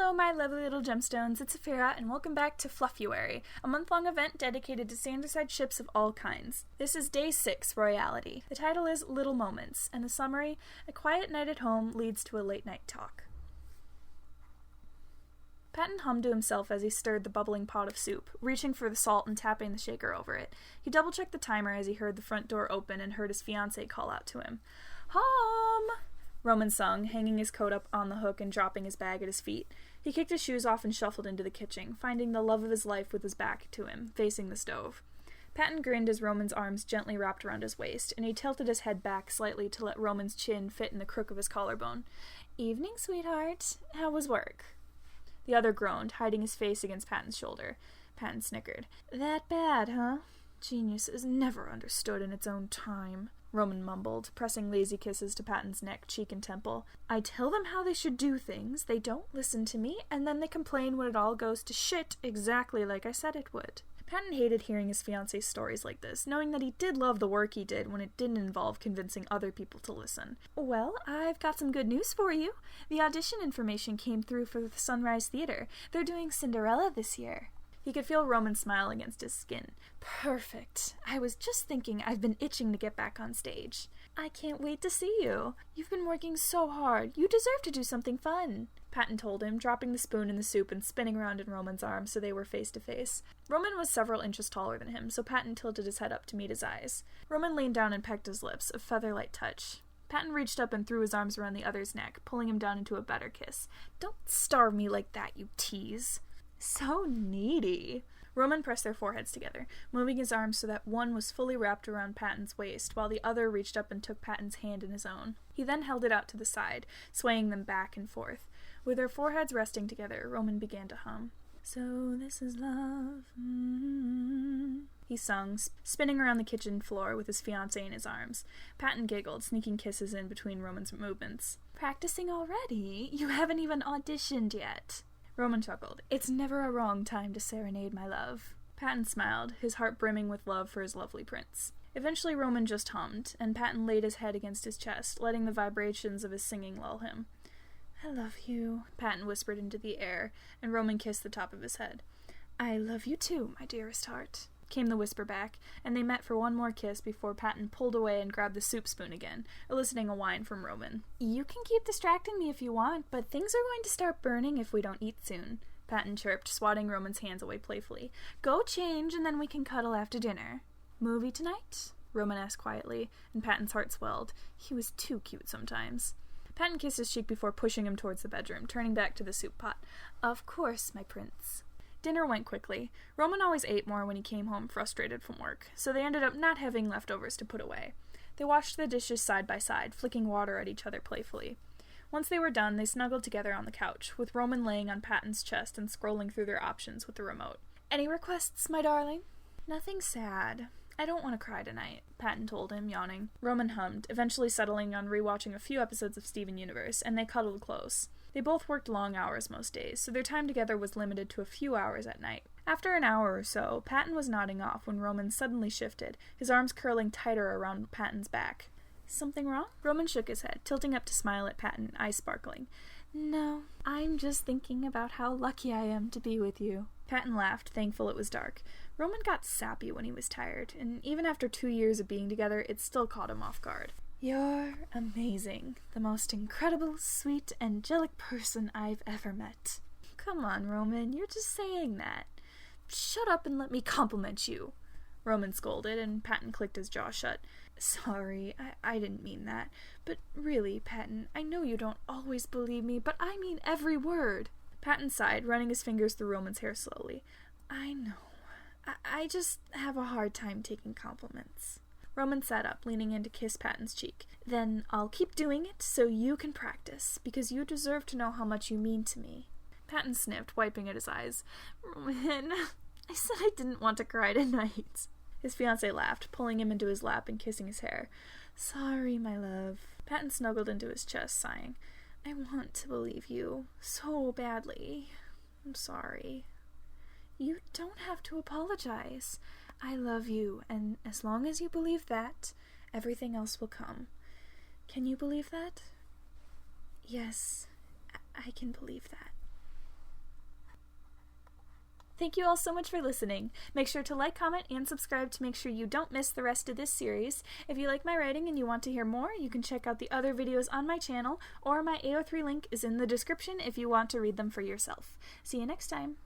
Hello, my lovely little gemstones, it's Saphira, and welcome back to Fluffuary, a month-long event dedicated to Sanderside ships of all kinds. This is Day 6, Royality. The title is Little Moments, and the summary, a quiet night at home leads to a late-night talk. Patton hummed to himself as he stirred the bubbling pot of soup, reaching for the salt and tapping the shaker over it. He double-checked the timer as he heard the front door open and heard his fiancée call out to him. "Home!" Roman sung, hanging his coat up on the hook and dropping his bag at his feet. He kicked his shoes off and shuffled into the kitchen, finding the love of his life with his back to him, facing the stove. Patton grinned as Roman's arms gently wrapped around his waist, and he tilted his head back slightly to let Roman's chin fit in the crook of his collarbone. "Evening, sweetheart. How was work?" The other groaned, hiding his face against Patton's shoulder. Patton snickered. "That bad, huh? Genius is never understood in its own time," Roman mumbled, pressing lazy kisses to Patton's neck, cheek, and temple. "I tell them how they should do things, they don't listen to me, and then they complain when it all goes to shit exactly like I said it would." Patton hated hearing his fiancé's stories like this, knowing that he did love the work he did when it didn't involve convincing other people to listen. "Well, I've got some good news for you. The audition information came through for the Sunrise Theater. They're doing Cinderella this year." He could feel Roman's smile against his skin. "Perfect. I was just thinking I've been itching to get back on stage. I can't wait to see you. You've been working so hard. You deserve to do something fun," Patton told him, dropping the spoon in the soup and spinning around in Roman's arms so they were face to face. Roman was several inches taller than him, so Patton tilted his head up to meet his eyes. Roman leaned down and pecked his lips, a feather-light touch. Patton reached up and threw his arms around the other's neck, pulling him down into a better kiss. "Don't starve me like that, you tease." "So needy." Roman pressed their foreheads together, moving his arms so that one was fully wrapped around Patton's waist, while the other reached up and took Patton's hand in his own. He then held it out to the side, swaying them back and forth. With their foreheads resting together, Roman began to hum. "So this is love," he sung, spinning around the kitchen floor with his fiancée in his arms. Patton giggled, sneaking kisses in between Roman's movements. "Practicing already? You haven't even auditioned yet." Roman chuckled. "It's never a wrong time to serenade my love." Patton smiled, his heart brimming with love for his lovely prince. Eventually Roman just hummed, and Patton laid his head against his chest, letting the vibrations of his singing lull him. "I love you," Patton whispered into the air, and Roman kissed the top of his head. "I love you too, my dearest heart," came the whisper back, and they met for one more kiss before Patton pulled away and grabbed the soup spoon again, eliciting a whine from Roman. "You can keep distracting me if you want, but things are going to start burning if we don't eat soon," Patton chirped, swatting Roman's hands away playfully. "Go change, and then we can cuddle after dinner." "Movie tonight?" Roman asked quietly, and Patton's heart swelled. He was too cute sometimes. Patton kissed his cheek before pushing him towards the bedroom, turning back to the soup pot. "Of course, my prince." Dinner went quickly. Roman always ate more when he came home frustrated from work, so they ended up not having leftovers to put away. They washed the dishes side by side, flicking water at each other playfully. Once they were done, they snuggled together on the couch, with Roman laying on Patton's chest and scrolling through their options with the remote. "Any requests, my darling?" "Nothing sad. I don't want to cry tonight," Patton told him, yawning. Roman hummed, eventually settling on rewatching a few episodes of Steven Universe, and they cuddled close. They both worked long hours most days, so their time together was limited to a few hours at night. After an hour or so, Patton was nodding off when Roman suddenly shifted, his arms curling tighter around Patton's back. "Something wrong?" Roman shook his head, tilting up to smile at Patton, eyes sparkling. "No, I'm just thinking about how lucky I am to be with you." Patton laughed, thankful it was dark. Roman got sappy when he was tired, and even after 2 years of being together, it still caught him off guard. "You're amazing. The most incredible, sweet, angelic person I've ever met." "Come on, Roman, you're just saying that." "Shut up and let me compliment you," Roman scolded, and Patton clicked his jaw shut. "Sorry, I didn't mean that. But really, Patton, I know you don't always believe me, but I mean every word." Patton sighed, running his fingers through Roman's hair slowly. "I know. I just have a hard time taking compliments." Roman sat up, leaning in to kiss Patton's cheek. "Then I'll keep doing it so you can practice, because you deserve to know how much you mean to me." Patton sniffed, wiping at his eyes. "Roman, I said I didn't want to cry tonight." His fiancée laughed, pulling him into his lap and kissing his hair. "Sorry, my love." Patton snuggled into his chest, sighing. "I want to believe you so badly. I'm sorry." "You don't have to apologize. I love you, and as long as you believe that, everything else will come. Can you believe that?" "Yes, I can believe that." Thank you all so much for listening. Make sure to like, comment, and subscribe to make sure you don't miss the rest of this series. If you like my writing and you want to hear more, you can check out the other videos on my channel, or my AO3 link is in the description if you want to read them for yourself. See you next time.